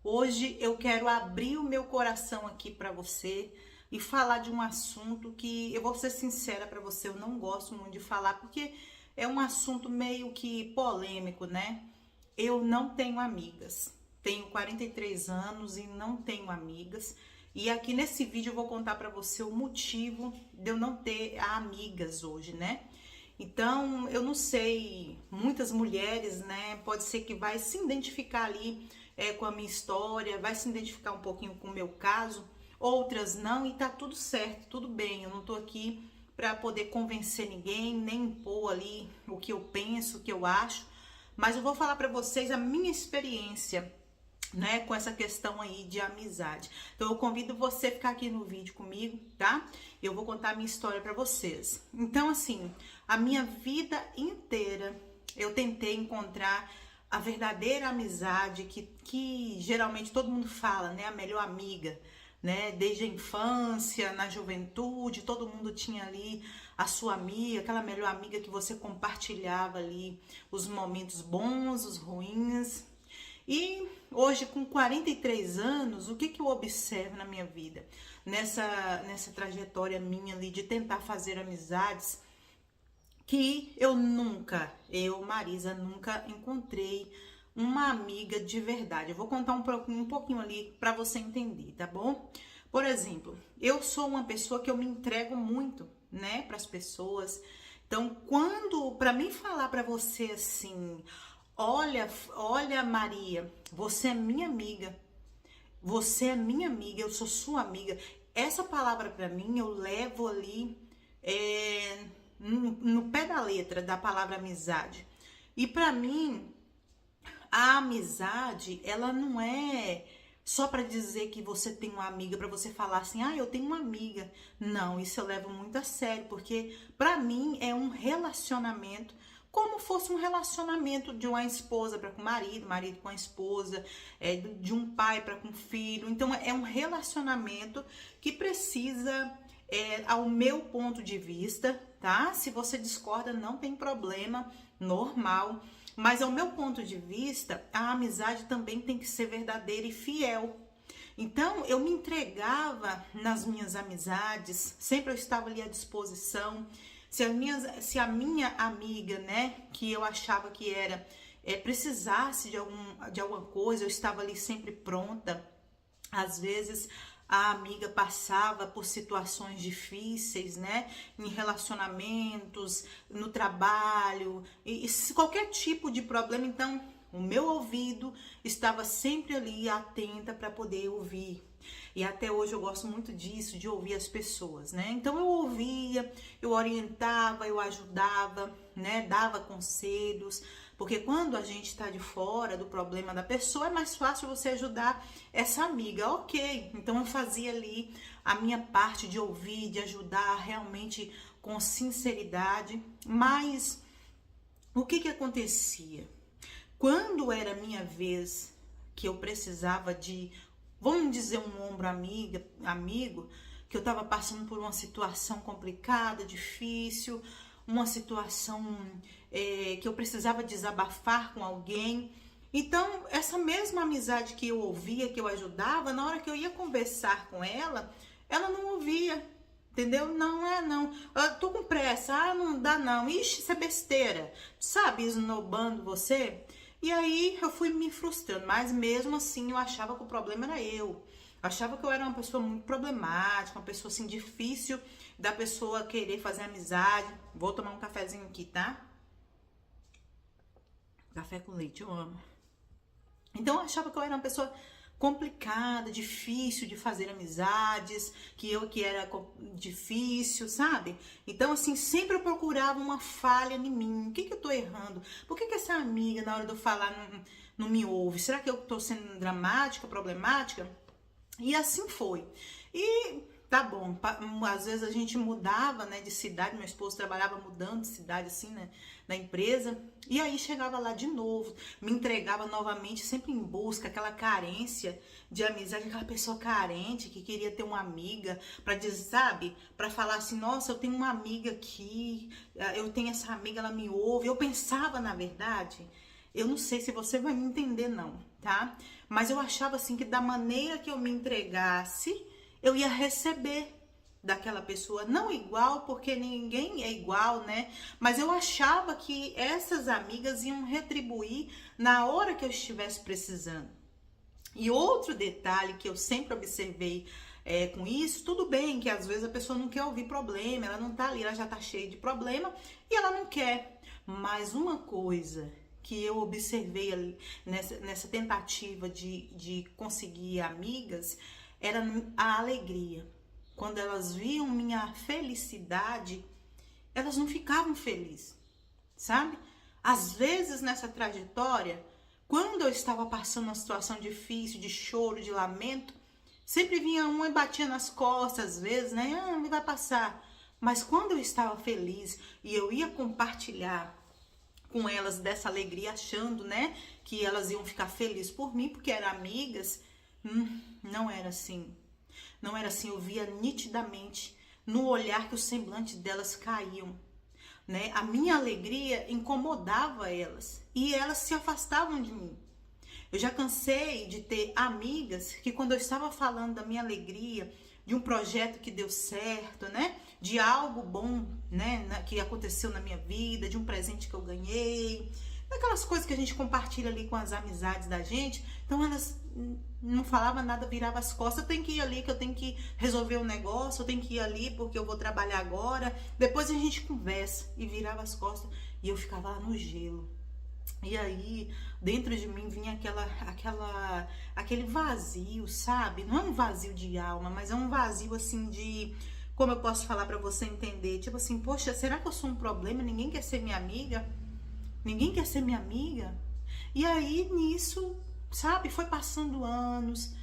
Hoje eu quero abrir o meu coração aqui para você e falar de um assunto que eu vou ser sincera para você, eu não gosto muito de falar porque é um assunto meio que polêmico, né? Eu não tenho amigas. Tenho 43 anos e não tenho amigas. E aqui nesse vídeo eu vou contar para você o motivo de eu não ter amigas hoje, né? Então, eu não sei, muitas mulheres, né, pode ser que vai se identificar ali com a minha história, vai se identificar um pouquinho com o meu caso, outras não, e tá tudo certo, tudo bem, eu não tô aqui para poder convencer ninguém, nem impor ali o que eu penso, o que eu acho, mas eu vou falar para vocês a minha experiência, né, com essa questão aí de amizade. Então eu convido você a ficar aqui no vídeo comigo, tá? Eu vou contar a minha história para vocês. Então assim, a minha vida inteira eu tentei encontrar a verdadeira amizade que geralmente todo mundo fala, né, a melhor amiga, né? Desde a infância, na juventude, todo mundo tinha ali a sua amiga, aquela melhor amiga que você compartilhava ali os momentos bons, os ruins. E hoje, com 43 anos, o que eu observo na minha vida? Nessa trajetória minha ali de tentar fazer amizades, que eu, Marisa, nunca encontrei uma amiga de verdade. Eu vou contar um pouquinho ali para você entender, tá bom? Por exemplo, eu sou uma pessoa que eu me entrego muito, né, para as pessoas. Então, para mim falar para você assim, olha, Maria, você é minha amiga. Você é minha amiga, eu sou sua amiga. Essa palavra para mim eu levo ali no pé da letra da palavra amizade. E para mim, a amizade, ela não é só para dizer que você tem uma amiga, para você falar assim, eu tenho uma amiga. Não, isso eu levo muito a sério, porque para mim é um relacionamento como fosse um relacionamento de uma esposa para com o marido, marido com a esposa, de um pai para com o filho. Então é um relacionamento que precisa, ao meu ponto de vista, tá? Se você discorda, não tem problema, normal. Mas ao meu ponto de vista, a amizade também tem que ser verdadeira e fiel. Então, eu me entregava nas minhas amizades, sempre eu estava ali à disposição. Se a minha amiga, né, que eu achava que precisasse de alguma coisa, eu estava ali sempre pronta. Às vezes a amiga passava por situações difíceis, né, em relacionamentos, no trabalho, e qualquer tipo de problema, então o meu ouvido estava sempre ali atenta para poder ouvir. E até hoje eu gosto muito disso, de ouvir as pessoas, né? Então eu ouvia, eu orientava, eu ajudava, né? Dava conselhos, porque quando a gente está de fora do problema da pessoa, é mais fácil você ajudar essa amiga, ok? Então eu fazia ali a minha parte de ouvir, de ajudar realmente com sinceridade, mas o que acontecia? Quando era minha vez que eu precisava de, vamos dizer, um ombro amigo, que eu estava passando por uma situação complicada, difícil, uma situação que eu precisava desabafar com alguém. Então, essa mesma amizade que eu ouvia, que eu ajudava, na hora que eu ia conversar com ela não ouvia. Entendeu? Não. Eu tô com pressa. Não dá não. Ixi, isso é besteira. Sabe, esnobando você. E aí eu fui me frustrando. Mas mesmo assim eu achava que o problema era eu. Achava que eu era uma pessoa muito problemática, uma pessoa assim difícil da pessoa querer fazer amizade. Vou tomar um cafezinho aqui, tá? Café com leite, eu amo. Então eu achava que eu era uma pessoa complicada, difícil de fazer amizades, que era difícil, sabe? Então, assim, sempre eu procurava uma falha em mim. O que eu tô errando? Por que essa amiga, na hora de eu falar, não me ouve? Será que eu tô sendo dramática, problemática? E assim foi. E tá bom, às vezes a gente mudava, né, de cidade, meu esposo trabalhava mudando de cidade, assim, né, na empresa, e aí chegava lá de novo, me entregava novamente, sempre em busca, aquela carência de amizade, aquela pessoa carente que queria ter uma amiga, pra dizer, sabe, pra falar assim, nossa, eu tenho uma amiga aqui, eu tenho essa amiga, ela me ouve. Eu pensava, na verdade, eu não sei se você vai me entender não, tá? Mas eu achava assim que da maneira que eu me entregasse, eu ia receber daquela pessoa, não igual, porque ninguém é igual, né? Mas eu achava que essas amigas iam retribuir na hora que eu estivesse precisando. E outro detalhe que eu sempre observei com isso, tudo bem que às vezes a pessoa não quer ouvir problema, ela não tá ali, ela já tá cheia de problema e ela não quer. Mas uma coisa que eu observei ali nessa tentativa de conseguir amigas era a alegria. Quando elas viam minha felicidade, elas não ficavam felizes, sabe? Às vezes nessa trajetória, quando eu estava passando uma situação difícil, de choro, de lamento, sempre vinha uma e batia nas costas, às vezes, né? Ah, não vai passar. Mas quando eu estava feliz e eu ia compartilhar com elas dessa alegria, achando, né, que elas iam ficar felizes por mim, porque eram amigas, não era assim. Não era assim, eu via nitidamente no olhar que os semblantes delas caíam, né? A minha alegria incomodava elas e elas se afastavam de mim. Eu já cansei de ter amigas que quando eu estava falando da minha alegria, de um projeto que deu certo, né? De algo bom, né? Que aconteceu na minha vida, de um presente que eu ganhei, daquelas coisas que a gente compartilha ali com as amizades da gente. Então elas não falavam nada, viravam as costas. Eu tenho que ir ali, que eu tenho que resolver um negócio, eu tenho que ir ali porque eu vou trabalhar agora. Depois a gente conversa. E virava as costas e eu ficava lá no gelo. E aí, dentro de mim vinha aquele vazio, sabe? Não é um vazio de alma, mas é um vazio assim de... Como eu posso falar pra você entender? Tipo assim, poxa, será que eu sou um problema? Ninguém quer ser minha amiga? Ninguém quer ser minha amiga? E aí, nisso, sabe? Foi passando anos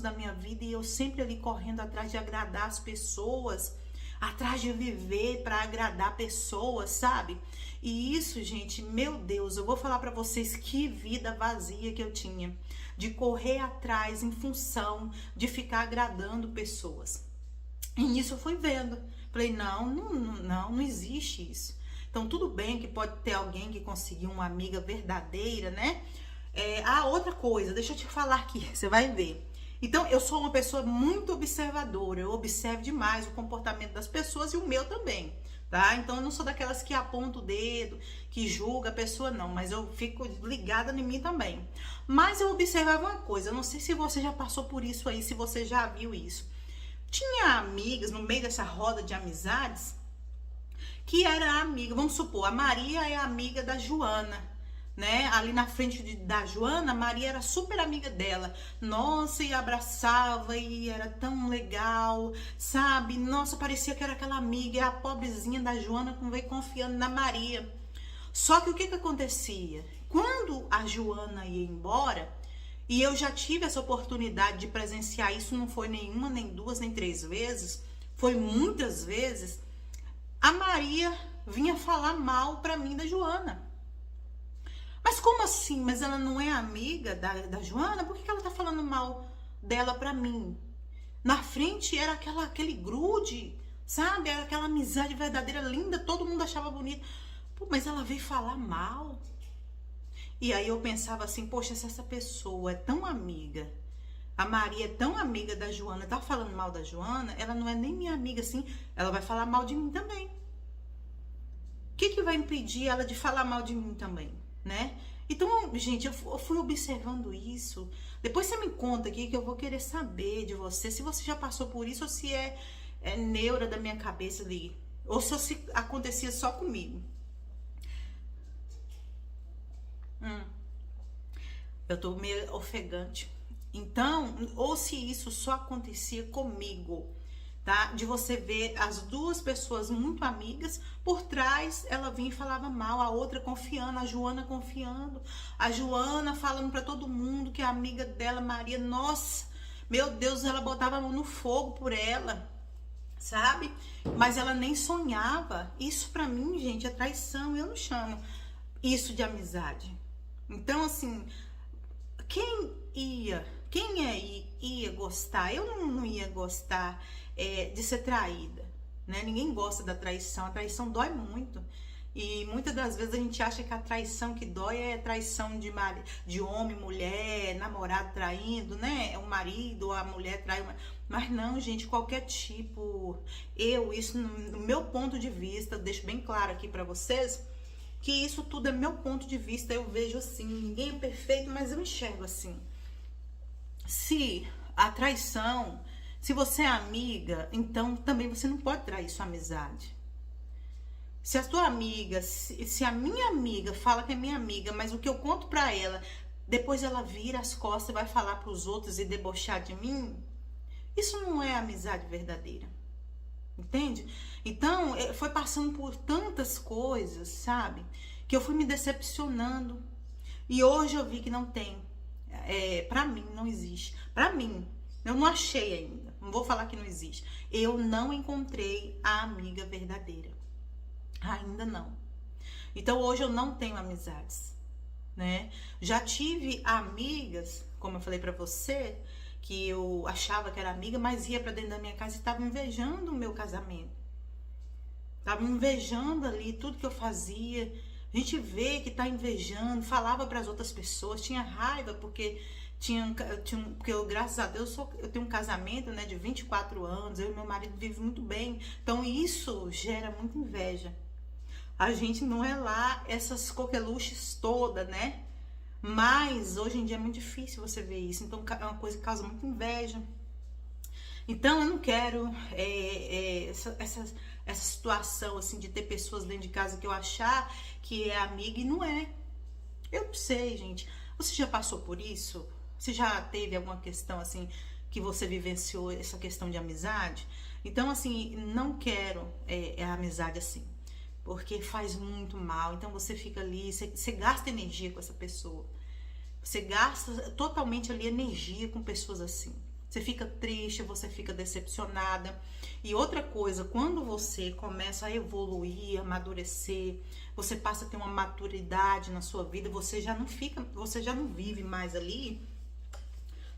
da minha vida e eu sempre ali correndo atrás de agradar as pessoas, atrás de viver para agradar pessoas, sabe? E isso, gente, meu Deus, eu vou falar para vocês que vida vazia que eu tinha, de correr atrás em função de ficar agradando pessoas. E nisso eu fui vendo, falei, não existe isso. Então tudo bem que pode ter alguém que conseguiu uma amiga verdadeira, né? Outra coisa, deixa eu te falar aqui, você vai ver. Então, eu sou uma pessoa muito observadora, eu observo demais o comportamento das pessoas e o meu também, tá? Então, eu não sou daquelas que aponta o dedo, que julga a pessoa, não, mas eu fico ligada em mim também. Mas eu observava uma coisa, eu não sei se você já passou por isso aí, se você já viu isso. Tinha amigas no meio dessa roda de amizades que era amiga, vamos supor, a Maria é amiga da Joana, né? Ali na frente da Joana, a Maria era super amiga dela. Nossa, e abraçava e era tão legal, sabe? Nossa, parecia que era aquela amiga, e a pobrezinha da Joana veio confiando na Maria. Só que o que acontecia? Quando a Joana ia embora, e eu já tive essa oportunidade de presenciar isso, não foi nenhuma, nem duas, nem três vezes, foi muitas vezes, a Maria vinha falar mal pra mim da Joana. Mas como assim? Mas ela não é amiga da Joana? Por que ela tá falando mal dela pra mim? Na frente era aquele grude, sabe? Era aquela amizade verdadeira, linda, todo mundo achava bonito. Pô, mas ela veio falar mal. E aí eu pensava assim, poxa, se essa pessoa é tão amiga, a Maria é tão amiga da Joana, tá falando mal da Joana, ela não é nem minha amiga assim, ela vai falar mal de mim também. O que vai impedir ela de falar mal de mim também? Né? Então, gente, eu fui observando isso. Depois você me conta aqui que eu vou querer saber de você, se você já passou por isso ou se é neura da minha cabeça ali, ou se acontecia só comigo. Eu tô meio ofegante. Então, ou se isso só acontecia comigo, tá? De você ver as duas pessoas muito amigas, por trás ela vinha e falava mal, a outra confiando, a Joana confiando, a Joana falando pra todo mundo que a amiga dela, Maria, nossa, meu Deus, ela botava a mão no fogo por ela, sabe? Mas ela nem sonhava. Isso pra mim, gente, é traição, eu não chamo isso de amizade. Então, assim, quem ia gostar? Eu não ia gostar de ser traída, né? Ninguém gosta da traição, a traição dói muito. E muitas das vezes a gente acha que a traição que dói é traição de homem, mulher, namorado traindo, né? O marido ou a mulher trai. Mas não, gente, qualquer tipo. Isso no meu ponto de vista, eu deixo bem claro aqui pra vocês, que isso tudo é meu ponto de vista. Eu vejo assim, ninguém é perfeito, mas eu enxergo assim. Se a traição, se você é amiga, então também você não pode trair sua amizade. Se a tua amiga, se a minha amiga fala que é minha amiga, mas o que eu conto pra ela, depois ela vira as costas e vai falar pros outros e debochar de mim, isso não é amizade verdadeira. Entende? Então, foi passando por tantas coisas, sabe? Que eu fui me decepcionando. E hoje eu vi que não tem. Pra mim, não existe. Pra mim, eu não achei ainda. Não vou falar que não existe. Eu não encontrei a amiga verdadeira. Ainda não. Então hoje eu não tenho amizades, né? Já tive amigas, como eu falei pra você, que eu achava que era amiga, mas ia pra dentro da minha casa e tava invejando o meu casamento. Tava invejando ali tudo que eu fazia. A gente vê que tá invejando, falava pras outras pessoas, tinha raiva porque porque eu, graças a Deus, eu tenho um casamento, né, de 24 anos, eu e meu marido vivem muito bem. Então isso gera muita inveja. A gente não é lá essas coqueluches todas, né? Mas hoje em dia é muito difícil você ver isso. Então é uma coisa que causa muita inveja. Então eu não quero essa situação assim de ter pessoas dentro de casa que eu achar que é amiga e não é. Eu não sei, gente. Você já passou por isso? Você já teve alguma questão assim que você vivenciou essa questão de amizade? Então assim, não quero a amizade assim. Porque faz muito mal. Então você fica ali, você gasta energia com essa pessoa. Você gasta totalmente ali energia com pessoas assim. Você fica triste, você fica decepcionada. E outra coisa, quando você começa a evoluir, amadurecer, você passa a ter uma maturidade na sua vida, você já não vive mais ali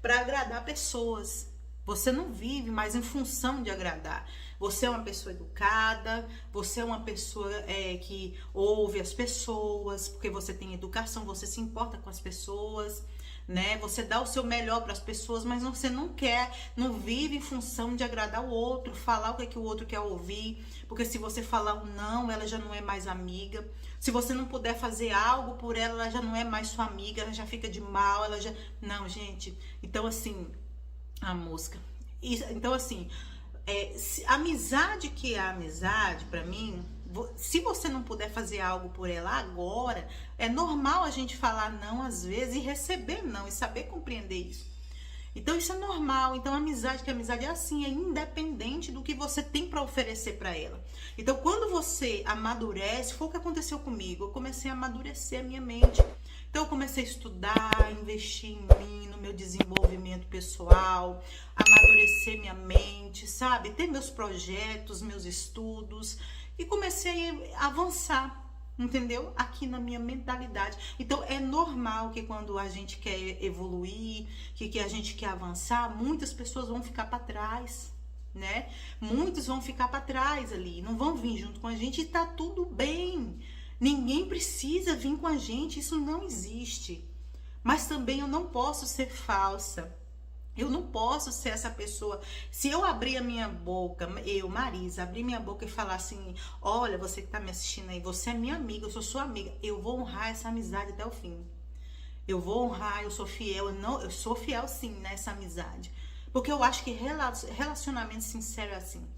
para agradar pessoas. Você não vive mais em função de agradar. Você é uma pessoa educada, você é uma pessoa que ouve as pessoas, porque você tem educação, você se importa com as pessoas, né? Você dá o seu melhor para as pessoas, mas você não vive em função de agradar o outro, falar o que o outro quer ouvir, porque se você falar um não, ela já não é mais amiga. Se você não puder fazer algo por ela, ela já não é mais sua amiga, ela já fica de mal, ela já... Não, gente. Então, assim, a mosca. Então, assim, amizade que é amizade, pra mim, se você não puder fazer algo por ela agora, é normal a gente falar não às vezes e receber não e saber compreender isso. Então isso é normal. Então amizade é assim, é independente do que você tem para oferecer para ela. Então quando você amadurece, foi o que aconteceu comigo. Eu comecei a amadurecer a minha mente. Então eu comecei a estudar, investir em mim, no meu desenvolvimento pessoal, amadurecer minha mente, sabe? Ter meus projetos, meus estudos e comecei a avançar. Entendeu? Aqui na minha mentalidade. Então é normal que quando a gente quer evoluir, que a gente quer avançar, muitas pessoas vão ficar para trás, né? Muitos vão ficar para trás ali, não vão vir junto com a gente e tá tudo bem. Ninguém precisa vir com a gente, isso não existe. Mas também eu não posso ser falsa. Eu não posso ser essa pessoa. Se eu abrir a minha boca, eu, Marisa, abrir minha boca e falar assim: olha, você que tá me assistindo aí, você é minha amiga, eu sou sua amiga, eu vou honrar essa amizade até o fim. Eu vou honrar, eu sou fiel, eu sou fiel sim nessa amizade. Porque eu acho que relacionamento sincero é assim.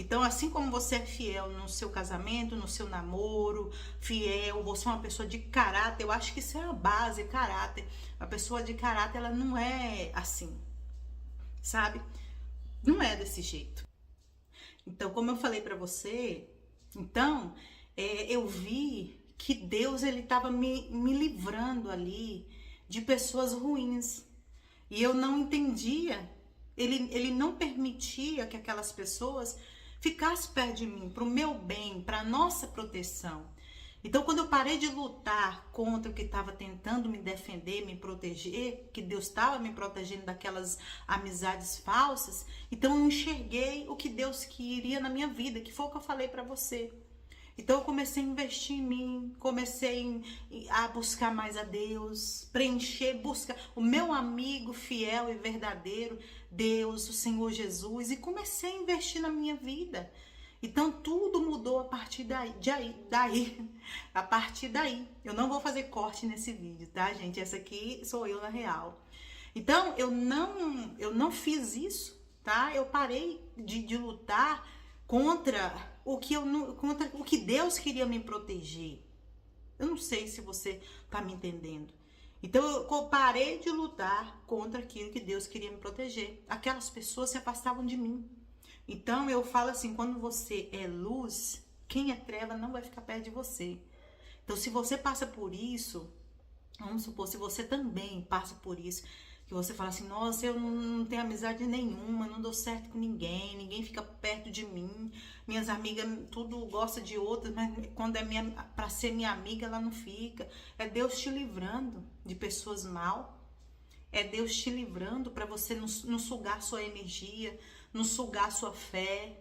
Então, assim como você é fiel no seu casamento, no seu namoro, fiel, você é uma pessoa de caráter, eu acho que isso é a base, caráter. A pessoa de caráter, ela não é assim, sabe? Não é desse jeito. Então, como eu falei pra você, então, eu vi que Deus, ele tava me livrando ali de pessoas ruins. E eu não entendia. Ele não permitia que aquelas pessoas ficasse perto de mim, para o meu bem, para a nossa proteção. Então, quando eu parei de lutar contra o que estava tentando me defender, me proteger, que Deus estava me protegendo daquelas amizades falsas, então eu enxerguei o que Deus queria na minha vida, que foi o que eu falei para você. Então eu comecei a investir em mim, comecei a buscar mais a Deus, preencher, buscar o meu amigo fiel e verdadeiro, Deus, o Senhor Jesus, e comecei a investir na minha vida. Então tudo mudou a partir a partir daí. Eu não vou fazer corte nesse vídeo, tá, gente? Essa aqui sou eu na real. Então eu não fiz isso, tá? Eu parei de lutar contra contra o que Deus queria me proteger. Eu não sei se você tá me entendendo. Então eu parei de lutar contra aquilo que Deus queria me proteger. Aquelas pessoas se afastavam de mim. Então eu falo assim, quando você é luz, quem é treva não vai ficar perto de você. Então se você passa por isso, vamos supor, se você também passa por isso, que você fala assim, nossa, eu não tenho amizade nenhuma, não dou certo com ninguém fica perto de mim, minhas amigas tudo gosta de outras, mas quando é para ser minha amiga, ela não fica. É Deus te livrando de pessoas mal, é Deus te livrando para você não sugar sua energia, não sugar sua fé,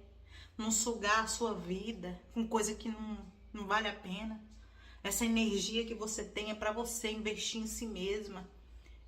não sugar a sua vida com coisa que não vale a pena. Essa energia que você tem é para você investir em si mesma.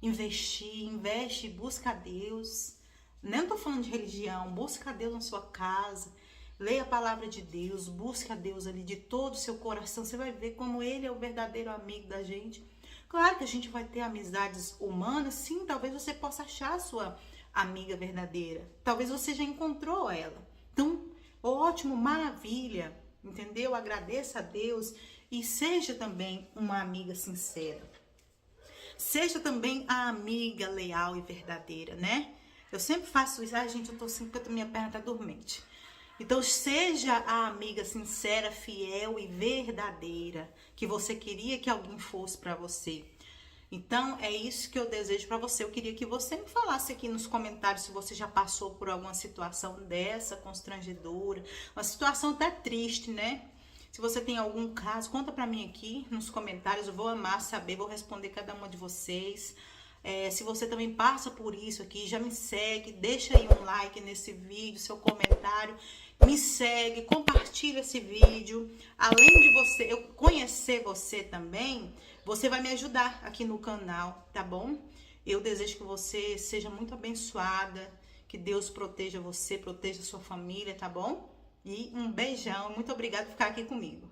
Investe, busca a Deus. Nem tô falando de religião, busca a Deus na sua casa. Leia a palavra de Deus, busca a Deus ali de todo o seu coração. Você vai ver como Ele é o verdadeiro amigo da gente. Claro que a gente vai ter amizades humanas, sim, talvez você possa achar a sua amiga verdadeira. Talvez você já encontrou ela. Então, ótimo, maravilha, entendeu? Agradeça a Deus e seja também uma amiga sincera. Seja também a amiga leal e verdadeira, né? Eu sempre faço isso. Ai, gente, eu tô assim porque minha perna tá dormente. Então, seja a amiga sincera, fiel e verdadeira que você queria que alguém fosse para você. Então, é isso que eu desejo para você. Eu queria que você me falasse aqui nos comentários se você já passou por alguma situação dessa, constrangedora. Uma situação até triste, né? Se você tem algum caso, conta pra mim aqui nos comentários. Eu vou amar saber, vou responder cada uma de vocês. Se você também passa por isso aqui, já me segue, deixa aí um like nesse vídeo, seu comentário. Me segue, compartilha esse vídeo. Além de eu conhecer você também, você vai me ajudar aqui no canal, tá bom? Eu desejo que você seja muito abençoada, que Deus proteja você, proteja sua família, tá bom? E um beijão, muito obrigada por ficar aqui comigo.